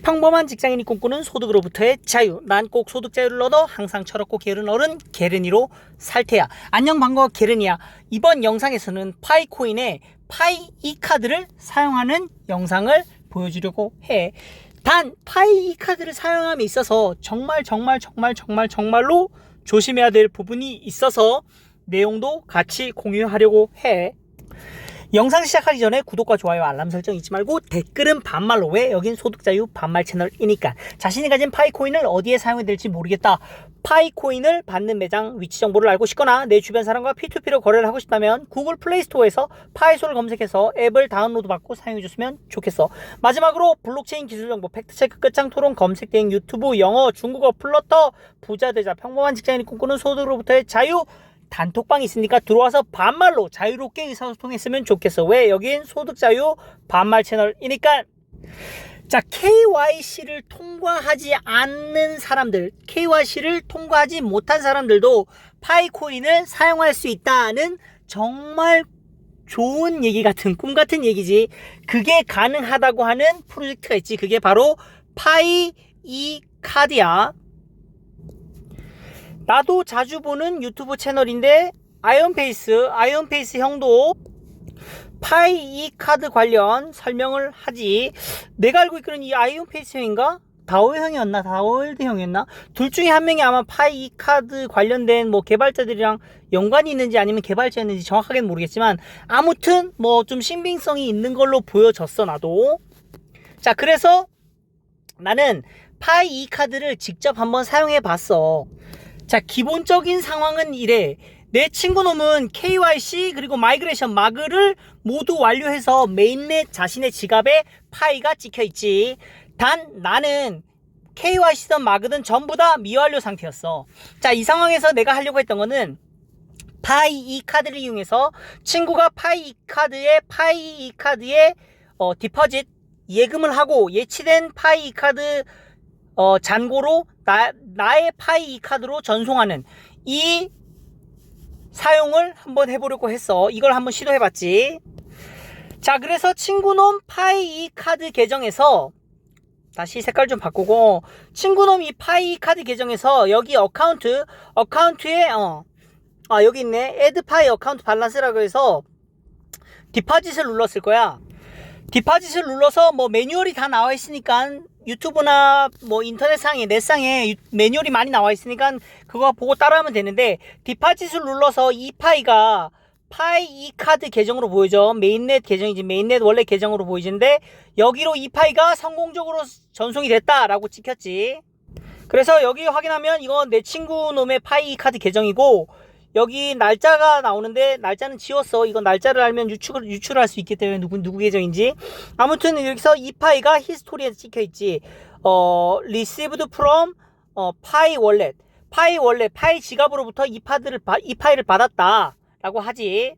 평범한 직장인이 꿈꾸는 소득으로부터의 자유. 난 꼭 소득 자유를 얻어 항상 철없고 게으른 어른 게르니로 살 테야. 안녕, 반가워, 게르니야. 이번 영상에서는 파이코인의 파이 이카드를 사용하는 영상을 보여주려고 해. 단 파이 이카드를 사용함에 있어서 정말로 조심해야 될 부분이 있어서 내용도 같이 공유하려고 해. 영상 시작하기 전에 구독과 좋아요, 알람 설정 잊지 말고 댓글은 반말로. 왜? 여긴 소득자유 반말 채널이니까. 자신이 가진 파이코인을 어디에 사용해야 될지 모르겠다. 파이코인을 받는 매장 위치 정보를 알고 싶거나 내 주변 사람과 P2P로 거래를 하고 싶다면 구글 플레이스토어에서 파이소를 검색해서 앱을 다운로드 받고 사용해줬으면 좋겠어. 마지막으로 블록체인 기술 정보, 팩트체크, 끝장 토론, 검색 대행, 유튜브, 영어, 중국어, 플러터, 부자 되자, 평범한 직장인이 꿈꾸는 소득으로부터의 자유, 단톡방이 있으니까 들어와서 반말로 자유롭게 의사소통했으면 좋겠어. 왜? 여긴 소득자유 반말 채널이니까. 자, KYC를 통과하지 않는 사람들, KYC를 통과하지 못한 사람들도 파이코인을 사용할 수 있다는 정말 좋은 얘기 같은, 꿈 같은 얘기지. 그게 가능하다고 하는 프로젝트가 있지. 그게 바로 파이 이카드야. 나도 자주 보는 유튜브 채널인데 아이언페이스 형도 파이 이카드 관련 설명을 하지. 내가 알고 있기로는 이 아이언페이스 형인가? 다오 형이었나? 다오월드 형이었나? 둘 중에 한 명이 아마 파이 이카드 관련된 뭐 개발자들이랑 연관이 있는지 아니면 개발자였는지 정확하게는 모르겠지만 아무튼 뭐 좀 신빙성이 있는 걸로 보여졌어, 나도. 자, 그래서 나는 파이 이카드를 직접 한번 사용해 봤어. 자, 기본적인 상황은 이래. 내 친구놈은 KYC 그리고 마이그레이션 마그를 모두 완료해서 메인넷 자신의 지갑에 파이가 찍혀있지. 단 나는 KYC든 마그든 전부 다 미완료 상태였어. 자, 이 상황에서 내가 하려고 했던 거는 파이 이카드를 이용해서 친구가 파이 이카드에 디퍼짓 예금을 하고 예치된 파이 이카드 잔고로 나의 파이 이카드로 전송하는 이 사용을 한번 해보려고 했어. 이걸 한번 시도해봤지. 자, 그래서 친구놈 파이 이카드 계정에서 다시 색깔 좀 바꾸고, 친구놈 이 파이 이카드 계정에서 여기 어카운트에 여기 있네. 애드 파이 어카운트 밸런스라고 해서 디파짓을 눌렀을 거야. 디파짓을 눌러서 뭐 매뉴얼이 다 나와 있으니까 유튜브나 뭐 인터넷상에 넷상에 매뉴얼이 많이 나와 있으니까 그거 보고 따라하면 되는데, 디파짓을 눌러서 이 파이가 파이 이카드 계정으로 보이죠. 메인넷 계정이지. 메인넷 원래 계정으로 보이는데 여기로 이 파이가 성공적으로 전송이 됐다라고 찍혔지. 그래서 여기 확인하면 이건 내 친구 놈의 파이 이카드 계정이고, 여기 날짜가 나오는데 날짜는 지웠어. 이건 날짜를 알면 유출할 수 있기 때문에 누구 계정인지. 아무튼 여기서 이 파이가 히스토리에 찍혀있지. received from 파이 월렛, 파이 지갑으로부터 이 파이를 받았다 라고 하지.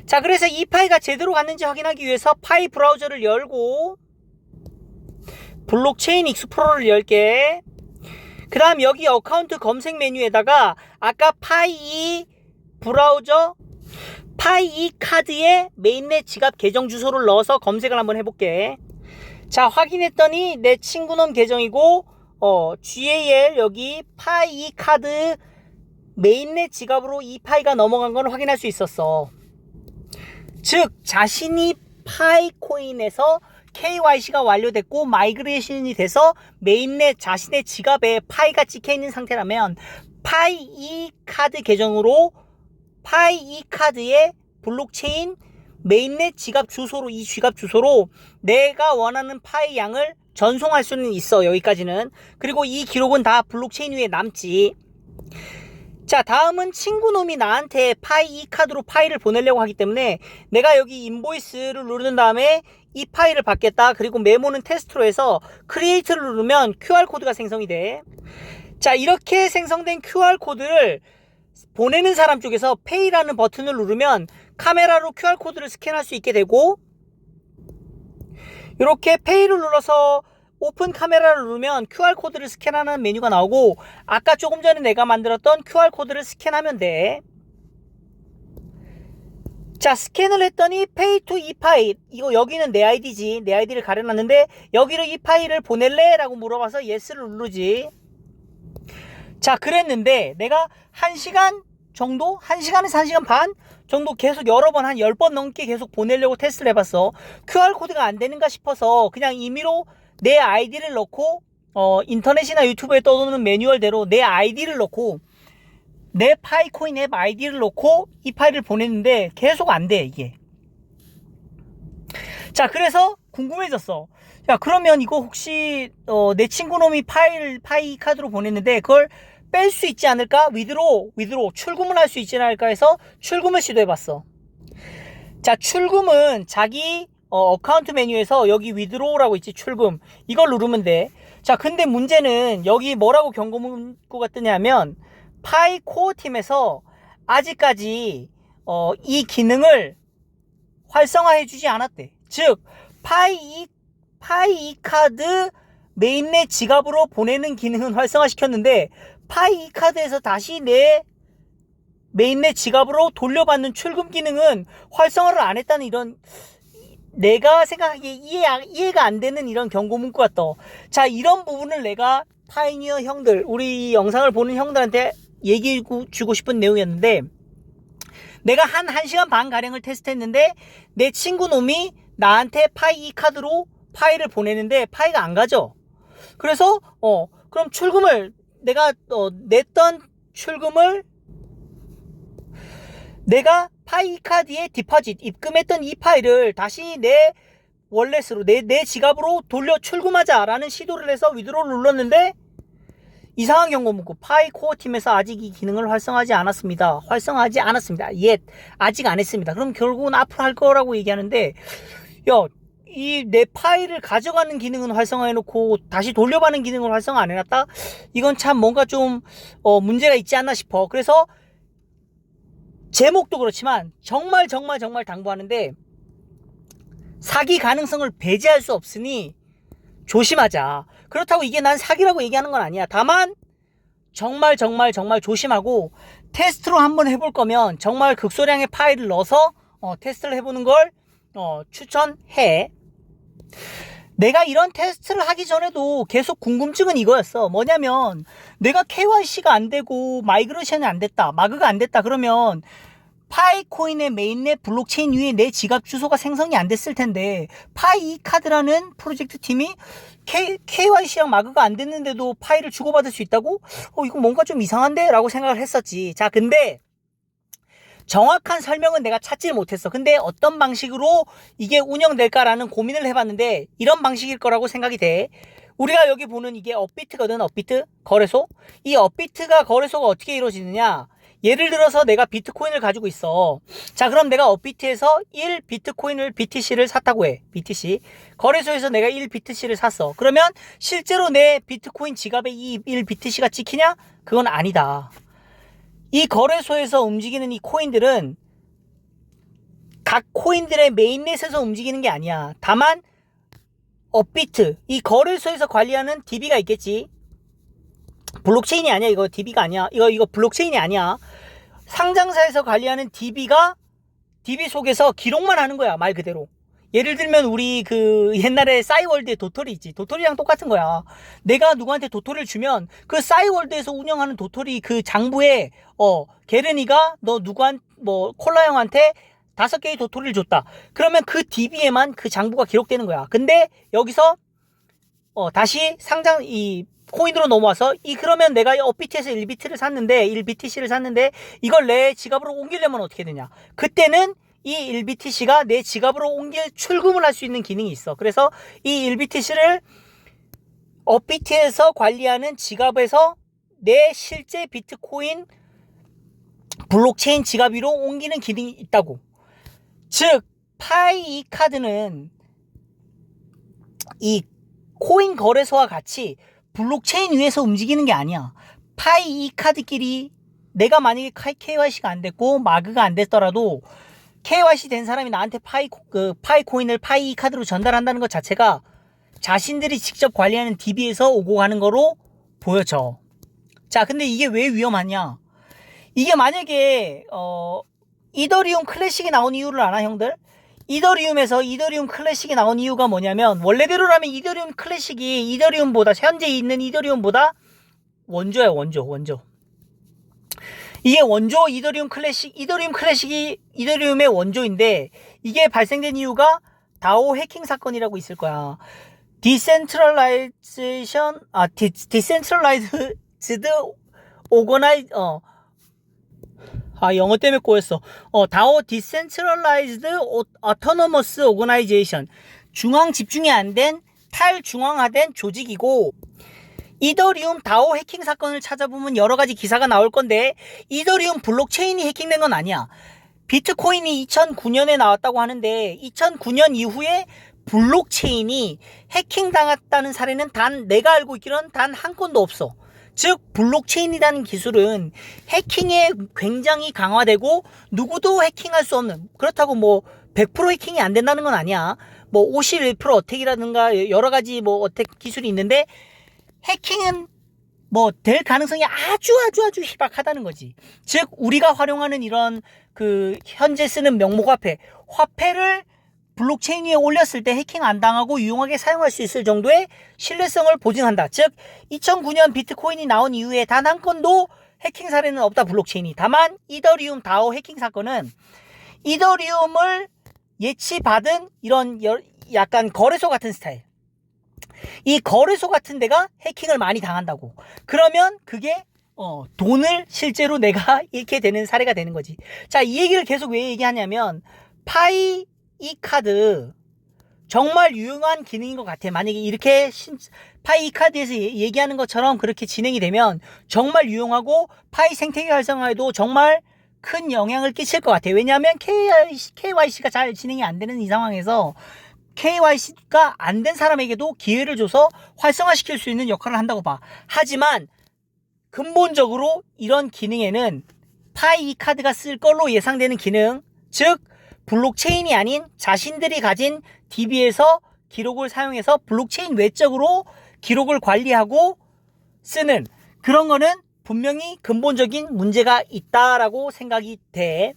자, 그래서 이 파이가 제대로 갔는지 확인하기 위해서 파이 브라우저를 열고 블록체인 익스플로러를 열게. 그 다음 여기 어카운트 검색 메뉴에다가 아까 파이 브라우저 파이 이카드에 메인넷 지갑 계정 주소를 넣어서 검색을 한번 해볼게. 자, 확인했더니 내 친구놈 계정이고 GAL 여기 파이 이카드 메인넷 지갑으로 이 파이가 넘어간 걸 확인할 수 있었어. 즉 자신이 파이코인에서 KYC가 완료됐고 마이그레이션이 돼서 메인넷 자신의 지갑에 파이가 찍혀있는 상태라면 파이 이카드 계정으로 파이 이카드의 블록체인 메인넷 지갑 주소로, 이 지갑 주소로 내가 원하는 파이 양을 전송할 수는 있어. 여기까지는. 그리고 이 기록은 다 블록체인 위에 남지. 자, 다음은 친구놈이 나한테 파이 이카드로 파이를 보내려고 하기 때문에 내가 여기 인보이스를 누른 다음에 이 파일을 받겠다. 그리고 메모는 테스트로 해서 크리에이트를 누르면 QR코드가 생성이 돼. 자, 이렇게 생성된 QR코드를 보내는 사람 쪽에서 페이라는 버튼을 누르면 카메라로 QR코드를 스캔할 수 있게 되고, 이렇게 페이를 눌러서 오픈 카메라를 누르면 QR코드를 스캔하는 메뉴가 나오고, 아까 조금 전에 내가 만들었던 QR코드를 스캔하면 돼. 자, 스캔을 했더니 pay to 이 파일, 이거 여기는 내 아이디지. 내 아이디를 가려놨는데 여기로 이 파일을 보낼래? 라고 물어봐서 yes를 누르지. 자, 그랬는데 내가 1시간 정도? 1시간에서 1시간 반 정도 계속 여러 번, 한 10번 넘게 계속 보내려고 테스트를 해봤어. QR코드가 안 되는가 싶어서 그냥 임의로 내 아이디를 넣고 인터넷이나 유튜브에 떠도는 매뉴얼대로 내 아이디를 넣고 내 파이코인 앱 아이디를 넣고 이 파일을 보냈는데 계속 안 돼, 이게. 자, 그래서 궁금해졌어. 야, 그러면 이거 혹시 내 친구놈이 파이 카드로 보냈는데 그걸 뺄 수 있지 않을까? 위드로 출금을 할 수 있지 않을까 해서 출금을 시도해봤어. 자, 출금은 자기 어카운트 메뉴에서 여기 위드로우라고 있지, 출금. 이걸 누르면 돼. 자, 근데 문제는 여기 뭐라고 경고 문구가 뜨냐면 파이 코어 팀에서 아직까지 이 기능을 활성화해 주지 않았대. 즉 파이 카드 메인넷 지갑으로 보내는 기능은 활성화시켰는데 파이 카드에서 다시 내 메인넷 지갑으로 돌려받는 출금 기능은 활성화를 안 했다는 이런, 내가 생각하기에 이해가 안 되는 이런 경고 문구가 떠. 자, 이런 부분을 내가 파이니어 형들, 우리 영상을 보는 형들한테 얘기해 주고 싶은 내용이었는데, 내가 한 1시간 반 가량을 테스트했는데 내 친구 놈이 나한테 파이 카드로 파일을 보내는데 파이가 안 가죠. 그래서 그럼 출금을 내가 냈던 출금을 내가 파이 카드에 디파짓 입금했던 이 파일을 다시 내 월렛으로 내 지갑으로 돌려 출금하자라는 시도를 해서 위드로를 눌렀는데 이상한 경고 문구, 파이 코어 팀에서 아직 이 기능을 활성화하지 않았습니다. 아직 안 했습니다. 그럼 결국은 앞으로 할 거라고 얘기하는데, 야, 이 내 파일을 가져가는 기능은 활성화해놓고 다시 돌려받는 기능을 활성화 안 해놨다? 이건 참 뭔가 좀 문제가 있지 않나 싶어. 그래서 제목도 그렇지만 정말 당부하는데 사기 가능성을 배제할 수 없으니 조심하자. 그렇다고 이게 난 사기라고 얘기하는 건 아니야. 다만 정말 조심하고 테스트로 한번 해볼 거면 정말 극소량의 파일을 넣어서 테스트를 해보는 걸 추천해. 내가 이런 테스트를 하기 전에도 계속 궁금증은 이거였어. 뭐냐면 내가 KYC가 안 되고 마이그레이션이 안 됐다, 마그가 안 됐다 그러면 파이코인의 메인넷 블록체인 위에 내 지갑 주소가 생성이 안 됐을 텐데 파이카드라는 프로젝트 팀이 KYC랑 마그가 안 됐는데도 파일을 주고받을 수 있다고? 이거 뭔가 좀 이상한데? 라고 생각을 했었지. 자, 근데 정확한 설명은 내가 찾질 못했어. 근데 어떤 방식으로 이게 운영될까라는 고민을 해봤는데 이런 방식일 거라고 생각이 돼. 우리가 여기 보는 이게 업비트거든. 업비트 거래소. 이 업비트가 거래소가 어떻게 이루어지느냐, 예를 들어서 내가 비트코인을 가지고 있어. 자, 그럼 내가 업비트에서 1비트코인을 BTC를 샀다고 해. BTC 거래소에서 내가 1BTC를 샀어. 그러면 실제로 내 비트코인 지갑에 이 1BTC가 찍히냐? 그건 아니다. 이 거래소에서 움직이는 이 코인들은 각 코인들의 메인넷에서 움직이는 게 아니야. 다만 업비트, 이 거래소에서 관리하는 DB가 있겠지. 블록체인이 아니야. 이거 DB가 아니야. 이거 블록체인이 아니야. 상장사에서 관리하는 DB 속에서 기록만 하는 거야. 말 그대로. 예를 들면 우리 그 옛날에 싸이월드에 도토리 있지. 도토리랑 똑같은 거야. 내가 누구한테 도토리를 주면 그 싸이월드에서 운영하는 도토리 그 장부에 게르니가 너 콜라 형한테 5개의 도토리를 줬다. 그러면 그 DB에만 그 장부가 기록되는 거야. 근데 여기서 다시 상장 이 코인으로 넘어와서 그러면 내가 업비트에서 1BTC를 샀는데 이걸 내 지갑으로 옮기려면 어떻게 되냐? 그때는 이 1BTC가 내 지갑으로 출금을 할 수 있는 기능이 있어. 그래서 이 1BTC를 업비트에서 관리하는 지갑에서 내 실제 비트코인 블록체인 지갑 위로 옮기는 기능이 있다고. 즉 파이 카드는 이 코인 거래소와 같이 블록체인 위에서 움직이는 게 아니야. 파이 카드끼리 내가 만약에 KYC가 안 됐고 마그가 안 됐더라도 KYC 된 사람이 나한테 파이코인을 파이 카드로 전달한다는 것 자체가 자신들이 직접 관리하는 DB에서 오고 가는 거로 보여져. 자, 근데 이게 왜 위험하냐? 이게 만약에 이더리움 클래식이 나온 이유를 아나 형들? 이더리움에서 이더리움 클래식이 나온 이유가 뭐냐면 원래대로라면 이더리움 클래식이 이더리움보다 현재 있는 이더리움보다 원조야 원조. 이게 원조 이더리움 클래식이 이더리움의 원조인데 이게 발생된 이유가 다오 해킹 사건이라고 있을 거야. 디센트럴라이즈드 영어 때문에 꼬였어. 다오 디센트럴라이즈드 어토노머스 오거나이제이션. 중앙 집중이 안 된 탈중앙화된 조직이고 이더리움 다오 해킹 사건을 찾아보면 여러 가지 기사가 나올 건데 이더리움 블록체인이 해킹된 건 아니야. 비트코인이 2009년에 나왔다고 하는데 2009년 이후에 블록체인이 해킹당했다는 사례는 내가 알고 있기로는 단 한 건도 없어. 즉 블록체인이라는 기술은 해킹에 굉장히 강화되고 누구도 해킹할 수 없는, 그렇다고 뭐 100% 해킹이 안 된다는 건 아니야. 뭐 51% 어택이라든가 여러 가지 뭐 어택 기술이 있는데 해킹은 뭐 될 가능성이 아주 희박하다는 거지. 즉 우리가 활용하는 이런 현재 쓰는 화폐를 블록체인 위에 올렸을 때 해킹 안 당하고 유용하게 사용할 수 있을 정도의 신뢰성을 보증한다. 즉 2009년 비트코인이 나온 이후에 단 한 건도 해킹 사례는 없다, 블록체인이. 다만 이더리움 다오 해킹 사건은 이더리움을 예치받은 이런 약간 거래소 같은 스타일, 이 거래소 같은 데가 해킹을 많이 당한다고. 그러면 그게 돈을 실제로 내가 잃게 되는 사례가 되는 거지. 자, 이 얘기를 계속 왜 얘기하냐면 파이 이 카드 정말 유용한 기능인 것 같아. 만약에 이렇게 파이 카드에서 얘기하는 것처럼 그렇게 진행이 되면 정말 유용하고 파이 생태계 활성화에도 정말 큰 영향을 끼칠 것 같아. 왜냐하면 KYC가 잘 진행이 안 되는 이 상황에서 KYC가 안 된 사람에게도 기회를 줘서 활성화시킬 수 있는 역할을 한다고 봐. 하지만 근본적으로 이런 기능에는 파이 카드가 쓸 걸로 예상되는 기능, 즉 블록체인이 아닌 자신들이 가진 DB에서 기록을 사용해서 블록체인 외적으로 기록을 관리하고 쓰는 그런 거는 분명히 근본적인 문제가 있다라고 생각이 돼.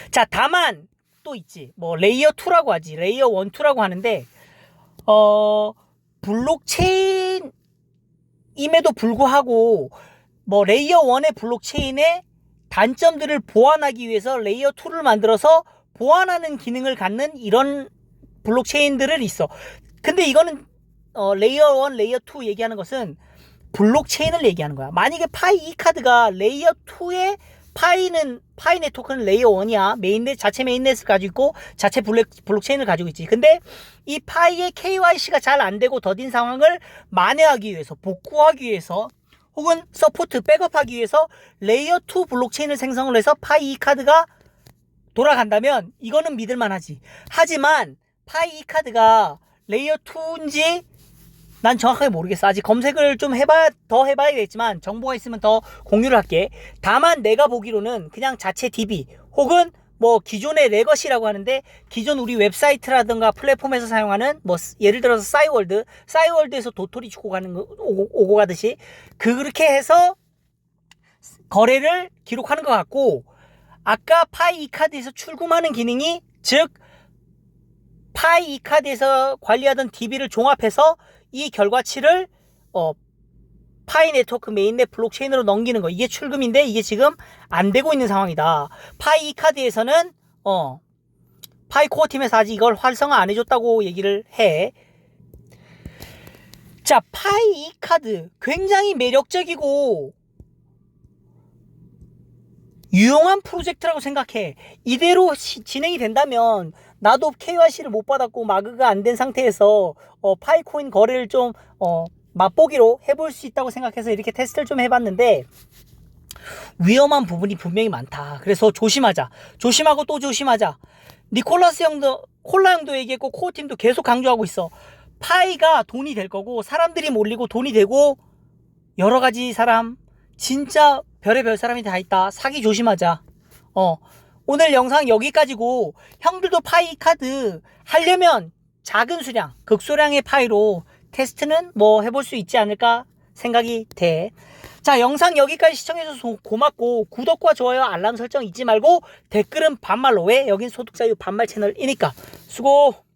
자, 다만 또 있지. 뭐 레이어 2라고 하지. 레이어 1, 2라고 하는데 블록체인임에도 불구하고 뭐 레이어 1의 블록체인에 단점들을 보완하기 위해서 레이어 2를 만들어서 보완하는 기능을 갖는 이런 블록체인들을 있어. 근데 이거는 레이어 1, 레이어 2 얘기하는 것은 블록체인을 얘기하는 거야. 만약에 파이 이 카드가 레이어 2의 파이 네트워크는 레이어 1이야. 자체 메인넷을 가지고 있고 자체 블록체인을 가지고 있지. 근데 이 파이의 KYC가 잘 안 되고 더딘 상황을 만회하기 위해서, 복구하기 위해서, 혹은 서포트, 백업하기 위해서 레이어 2 블록체인을 생성을 해서 파이 카드가 돌아간다면 이거는 믿을만하지. 하지만 파이 카드가 레이어 2인지 난 정확하게 모르겠어. 아직 검색을 좀 더 해봐야겠지만 정보가 있으면 더 공유를 할게. 다만 내가 보기로는 그냥 자체 DB 혹은 뭐 기존의 레거시라고 하는데 기존 우리 웹사이트라든가 플랫폼에서 사용하는 뭐 예를 들어서 싸이월드에서 도토리 주고 가는 거 오고 가듯이 그렇게 해서 거래를 기록하는 것 같고, 아까 파이 이 카드에서 출금하는 기능이, 즉 파이 이 카드에서 관리하던 DB를 종합해서 이 결과치를 파이 네트워크 메인넷 블록체인으로 넘기는 거, 이게 출금인데 이게 지금 안 되고 있는 상황이다. 파이 카드에서는 파이 코어 팀에서 아직 이걸 활성화 안 해줬다고 얘기를 해. 자, 파이 카드 굉장히 매력적이고 유용한 프로젝트라고 생각해. 이대로 진행이 된다면 나도 KYC를 못 받았고 마그가 안 된 상태에서 파이코인 거래를 좀 맛보기로 해볼 수 있다고 생각해서 이렇게 테스트를 좀 해봤는데 위험한 부분이 분명히 많다. 그래서 조심하고 또 조심하자. 콜라 형도 얘기했고 코어팀도 계속 강조하고 있어. 파이가 돈이 될 거고 사람들이 몰리고 돈이 되고 여러 가지 사람, 진짜 별의별 사람이 다 있다. 사기 조심하자. 오늘 영상 여기까지고, 형들도 파이 카드 하려면 작은 수량, 극소량의 파이로 테스트는 뭐 해볼 수 있지 않을까 생각이 돼. 자, 영상 여기까지 시청해줘서 고맙고 구독과 좋아요 알람 설정 잊지 말고 댓글은 반말로 왜 여긴 소득자유 반말 채널이니까 수고.